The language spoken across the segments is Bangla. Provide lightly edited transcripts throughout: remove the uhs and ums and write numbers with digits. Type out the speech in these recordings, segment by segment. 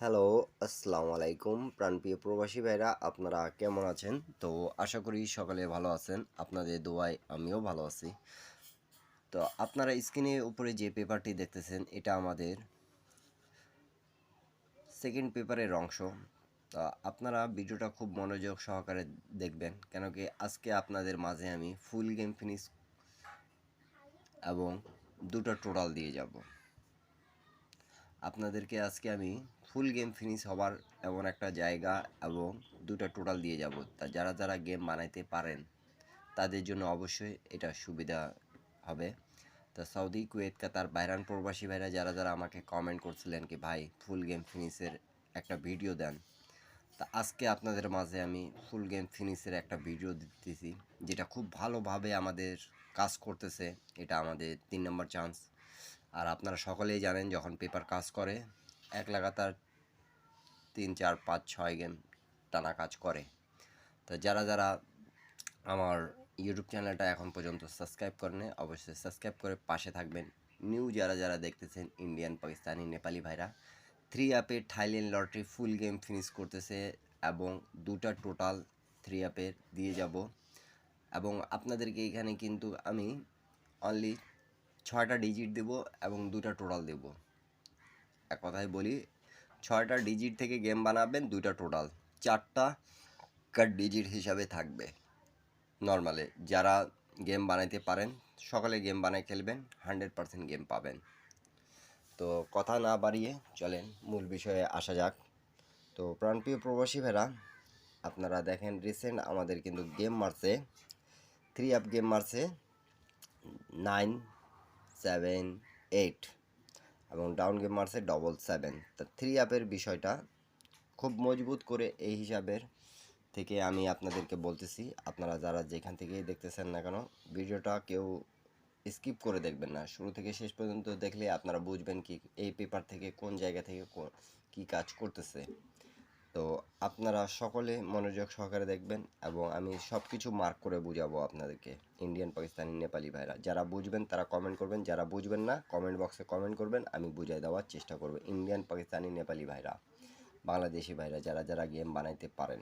হ্যালো, আসসালামু আলাইকুম প্রাণপ্রিয় প্রবাসী ভাইরা, আপনারা কেমন আছেন? তো আশা করি সকলে ভালো আছেন। আপনাদের দোয়ায় আমিও ভালো আছি। তো আপনারা স্ক্রিনের উপরে যে পেপারটি দেখতেছেন এটা আমাদের সেকেন্ড পেপারের অংশ। তো আপনারা ভিডিওটা খুব মনোযোগ সহকারে দেখবেন, কেন কি আজকে আপনাদের মাঝে আমি ফুল গেম ফিনিশ এবং দুটো টোটাল দিয়ে যাব। আপনাদেরকে আজকে আমি ফুল গেম ফিনিশ হবার এমন একটা জায়গা এবং দুটা টোটাল দিয়ে যাব। তা যারা যারা গেম বানাইতে পারেন তাদের জন্য অবশ্যই এটা সুবিধা হবে। তা সৌদি, কুয়েত, কাতার, বাইরান প্রবাসী ভাইরা যারা যারা আমাকে কমেন্ট করছিলেন কি ভাই ফুল গেম ফিনিশের একটা ভিডিও দেন, তা আজকে আপনাদের মাঝে আমি ফুল গেম ফিনিশের একটা ভিডিও দিতেছি, যেটা খুব ভালোভাবে আমাদের কাজ করতেছে। এটা আমাদের 3 নম্বর চান্স। আর আপনারা সকলেই জানেন যখন পেপার কাজ করে এক লাগাতার 3 4 5 6 গেম টানা কাজ করে। তো যারা যারা আমার ইউটিউব চ্যানেলটা এখন পর্যন্ত সাবস্ক্রাইব করেন অবশ্যই সাবস্ক্রাইব করে পাশে থাকবেন। নিউ যারা যারা দেখতেছেন ইন্ডিয়ান, পাকিস্তানি, নেপালি ভাইরা 3 অ্যাপে থাইল্যান্ড লটারি ফুল গেম ফিনিশ করতেছে এবং দুটা টোটাল 3 অ্যাপের দিয়ে যাব। এবং আপনাদেরকে এখানে কিন্তু আমি অনলি 6টা ডিজিট দেব এবং দুটা টোটাল দেব। এক কথায় বলি, 6টা ডিজিট থেকে গেম বানাবেন, দুইটা টোটাল 4টা কাট ডিজিট হিসাবে থাকবে। নর্মালে যারা গেম বানাইতে পারেন সকালে গেম বানাই খেলবেন, 100% গেম পাবেন। তো কথা না বাড়িয়ে চলেন মূল বিষয়ে আসা যাক। তো প্রাণপ্রিয় প্রবাসী ভাইরা, আপনারা দেখেন রিসেন্ট আমাদের কিন্তু গেম মারছে, 3 অ্যাপ গেম মারছে 9 7 8 এবং ডাউন গেম মারছে 7 7। তা 3 অ্যাপের বিষয়টা খুব মজবুত করে এই হিসাবের থেকে আমি আপনাদেরকে বলতেছি, আপনারা যারা যেখান থেকেই দেখতেছেন না কেন ভিডিওটা কেউ স্কিপ করে দেখবেন না, শুরু থেকে শেষ পর্যন্ত দেখলে আপনারা বুঝবেন কি এই পেপার থেকে কোন জায়গা থেকে কি কাজ করতেছে। তো আপনারা সকলে মনোযোগ সহকারে দেখবেন এবং আমি সব কিছু মার্ক করে বুঝাবো আপনাদেরকে। ইন্ডিয়ান, পাকিস্তানি, নেপালি ভাইরা যারা বুঝবেন তারা কমেন্ট করবেন, যারা বুঝবেন না কমেন্ট বক্সে কমেন্ট করবেন, আমি বুঝাই দেওয়ার চেষ্টা করব। ইন্ডিয়ান, পাকিস্তানি, নেপালি ভাইরা, বাংলাদেশি ভাইরা যারা যারা গেম বানাইতে পারেন।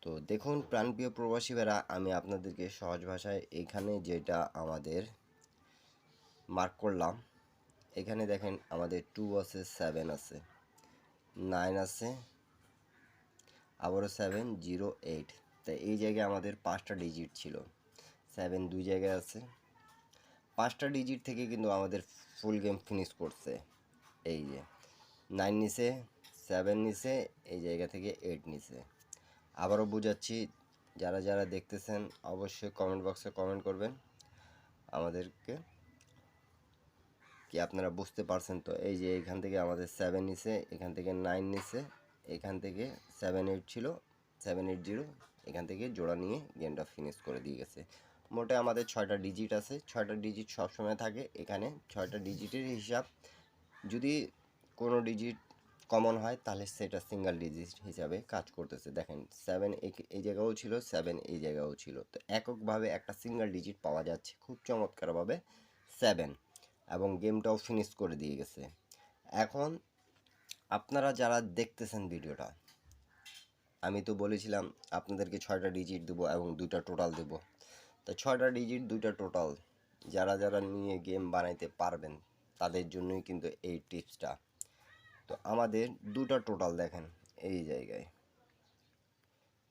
তো দেখুন প্রাণপ্রিয় প্রবাসী ভাইরা, আমি আপনাদেরকে সহজ ভাষায় এখানে যেটা আমাদের মার্ক করলাম, এখানে দেখেন আমাদের 2 আছে, 7 আছে, 9 আছে, আবারও 7 0 8। তাই এই জায়গায় আমাদের 5টা ডিজিট ছিল, 7 দুই জায়গায় আছে, 5টা ডিজিট থেকে কিন্তু আমাদের ফুল গেম ফিনিশ করছে। এই যে 9 নিছে, 7 নিছে, এই জায়গা থেকে 8 নিছে। আবারও বুঝাচ্ছি, যারা যারা দেখতেছেন অবশ্যই কমেন্ট বক্সে কমেন্ট করবেন আমাদেরকে কি আপনারা বুঝতে পারছেন। তো এই যে এখান থেকে আমাদের 7 নিছে, এখান থেকে 9 নিছে, এখান থেকে 7 8 ছিল, 7 8 0, এখান থেকে জোড়া নিয়ে গেমটা ফিনিশ করে দিয়ে গেছে। মোটে আমাদের 6টা ডিজিট আছে, 6টা ডিজিট সবসময় থাকে এখানে। 6টা ডিজিটের হিসাব, যদি কোনো ডিজিট কমন হয় তাহলে সেটা সিঙ্গেল ডিজিট হিসাবে কাজ করতেছে। দেখেন 7 এই জায়গাও ছিল, 7 এই জায়গাও ছিল। তো এককভাবে একটা সিঙ্গেল ডিজিট পাওয়া যাচ্ছে খুব চমৎকারভাবে 7, এবং গেমটাও ফিনিশ করে দিয়ে গেছে। এখন আপনারা যারা দেখতেছেন ভিডিওটা, আমি তো বলেছিলাম আপনাদেরকে 6টা ডিজিট দেবো এবং দুইটা টোটাল দেবো। তো 6টা ডিজিট দুইটা টোটাল যারা যারা নিয়ে গেম বানাইতে পারবেন তাদের জন্যই কিন্তু এই টিপসটা। তো আমাদের দুটা টোটাল দেখেন এই জায়গায়,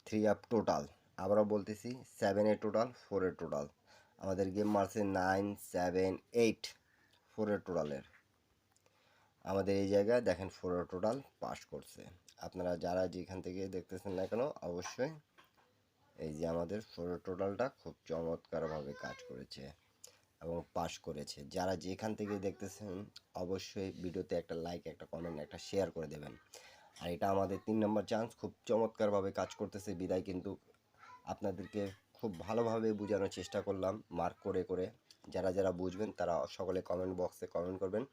3 অ্যাপ টোটাল, আবারও বলতেছি 7 টোটাল, 4 টোটাল। আমাদের গেম মারছে 9 7 8, 4 টোটালের। আমাদের এই জায়গায় দেখেন 4 টোটাল পাস করছে। আপনারা যারা যেখান থেকে দেখতেছেন না কেন অবশ্যই এই যে আমাদের 4 টোটালটা খুব চমৎকারভাবে কাজ করেছে এবং পাস করেছে। যারা যেখান থেকে দেখতেছেন অবশ্যই ভিডিওতে একটা লাইক, একটা কমেন্ট, একটা শেয়ার করে দেবেন। আর এটা আমাদের 3 নম্বর চান্স, খুব চমৎকারভাবে কাজ করতেছে বিদায় কিন্তু আপনাদেরকে খুব ভালোভাবে বোঝানোর চেষ্টা করলাম মার্ক করে করে। যারা যারা বুঝবেন তারা সকলে কমেন্ট বক্সে কমেন্ট করবেন,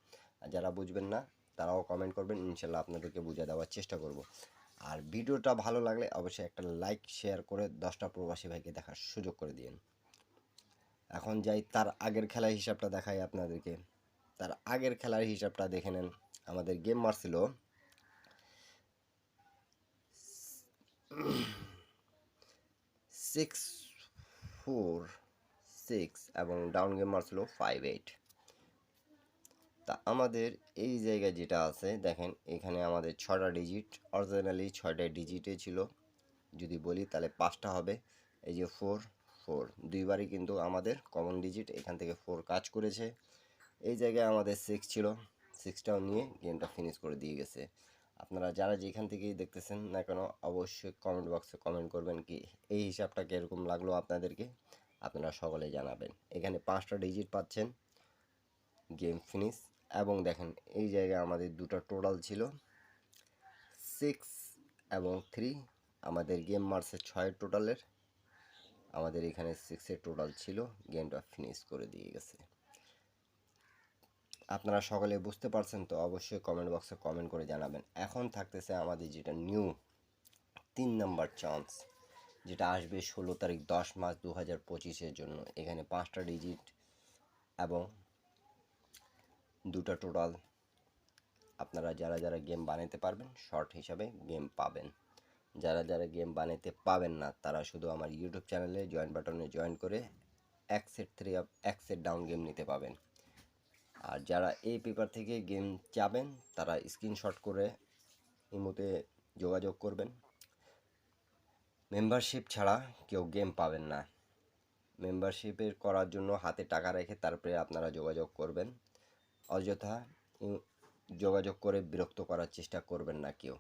আর যারা বুঝবেন না তারাও কমেন্ট করবেন, ইনশাল্লাহ আপনাদেরকে বুঝিয়ে দেওয়ার চেষ্টা করব। আর ভিডিওটা ভালো লাগলে অবশ্যই একটা লাইক শেয়ার করে 10টা প্রবাসী ভাইকে দেখার সুযোগ করে দিন। এখন যাই তার আগের খেলার হিসাবটা দেখাই আপনাদেরকে। তার আগের খেলার হিসাবটা দেখে নেন। আমাদের গেম মারছিল 6-4-6 এবং ডাউন গেম মারছিল 5-8। তা আমাদের এই জায়গায় যেটা আছে দেখেন, এখানে আমাদের 6টা ডিজিট, অরিজিনালি 6টা ডিজিটে ছিল, যদি বলি তাহলে 5টা হবে। এই যে 4-4 দুইবারই কিন্তু আমাদের কমন ডিজিট, এখান থেকে 4 কাজ করেছে। এই জায়গায় আমাদের 6 ছিল, 6টাও নিয়ে গেমটা ফিনিশ করে দিয়ে গেছে। আপনারা যারা যেখান থেকেই দেখতেছেন না কেন অবশ্যই কমেন্ট বক্সে কমেন্ট করবেন কি এই হিসাবটা কীরকম লাগলো আপনাদেরকে, আপনারা সকলে জানাবেন। এখানে 5টা ডিজিট পাচ্ছেন, গেম ফিনিশ। এবং দেখেন এই জায়গায় আমাদের দুটো টোটাল ছিল 6 এবং 3, আমাদের গেম মারছে 6 টোটালের, আমাদের এখানে 6-এর টোটাল ছিল, গেমটা ফিনিশ করে দিয়ে গেছে। আপনারা সকলে বুঝতে পারছেন তো অবশ্যই কমেন্ট বক্সে কমেন্ট করে জানাবেন। এখন থাকতেছে আমাদের যেটা নিউ 3 নাম্বার চান্স, যেটা আসবে 16 তারিখ 10 মাস 2025-এর জন্য। এখানে 5টা ডিজিট এবং দুটা টোটাল। আপনারা যারা যারা গেম বানাতে পারবেন শর্ট হিসাবে গেম পাবেন। যারা যারা গেম বানাতে পাবেন না তারা শুধু আমার ইউটিউব চ্যানেলে জয়েন বাটনে জয়েন করে এক সেট ডাউন গেম নিতে পাবেন। আর যারা এই পেপার থেকে গেম চাবেন তারা স্ক্রিনশট করে ইমোতে যোগাযোগ করবেন। মেম্বারশিপ ছাড়া কেউ গেম পাবেন না। মেম্বারশিপের করার জন্য হাতে টাকা রেখে তারপরে আপনারা যোগাযোগ করবেন। অযথা যোগাযোগ করে বিরক্ত করার চেষ্টা করবেন না কেউ।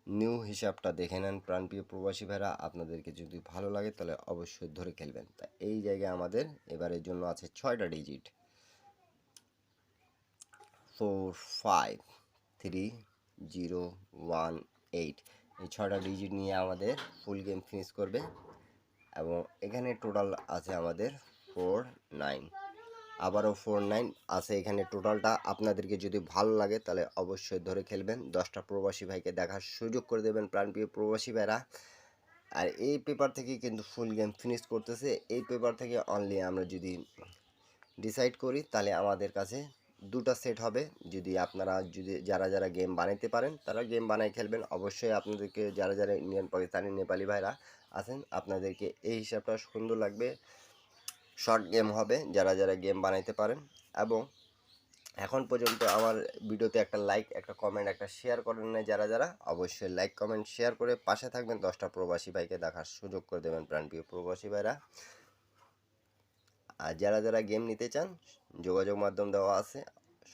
নিউ হিসাবটা দেখে নেন প্রাণপ্রিয় প্রবাসী ভাইরা, আপনাদেরকে যদি ভালো লাগে তাহলে অবশ্যই ধরে খেলবেন। তা এই জায়গায় আমাদের এবারের জন্য আছে 6টা ডিজিট, 4-5-3-0-1-8। এই 6টা ডিজিট নিয়ে আমাদের ফুল গেম ফিনিশ করবে। এবং এখানে টোটাল আছে আমাদের 4-9, আবারও 4-9 আছে এখানে টোটালটা। আপনাদেরকে যদি ভালো লাগে তাহলে অবশ্যই ধরে খেলবেন, 10টা প্রবাসী ভাইকে দেখার সুযোগ করে দেবেন প্রাণপ্রিয় প্রবাসী ভাইরা। আর এই পেপার থেকে কিন্তু ফুল গেম ফিনিশ করতেছে। এই পেপার থেকে অনলি আমরা যদি ডিসাইড করি তাহলে আমাদের কাছে দুটো সেট হবে। যদি আপনারা যারা যারা গেম বানাইতে পারেন তারা গেম বানাই খেলবেন। অবশ্যই আপনাদেরকে যারা যারা ইন্ডিয়ান, পাকিস্তানি, নেপালি ভাইরা আছেন আপনাদেরকে এই হিসাবটা সুন্দর লাগবে। শর্ট গেম হবে যারা যারা গেম বানাইতে পারেন। এবং এখন পর্যন্ত আমার ভিডিওতে একটা লাইক, একটা কমেন্ট, একটা শেয়ার করেন না যারা যারা, অবশ্যই লাইক কমেন্ট শেয়ার করে পাশে থাকবেন। 10টা প্রবাসী ভাইকে দেখার সুযোগ করে দেবেন প্রাণপ্রিয় প্রবাসী ভাইরা। আর যারা যারা গেম নিতে চান যোগাযোগ মাধ্যম দেওয়া আছে,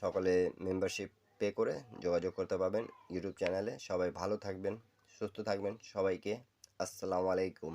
সকলে মেম্বারশিপ পে করে যোগাযোগ করতে পারবেন ইউটিউব চ্যানেলে। সবাই ভালো থাকবেন, সুস্থ থাকবেন। সবাইকে আসসালামু আলাইকুম।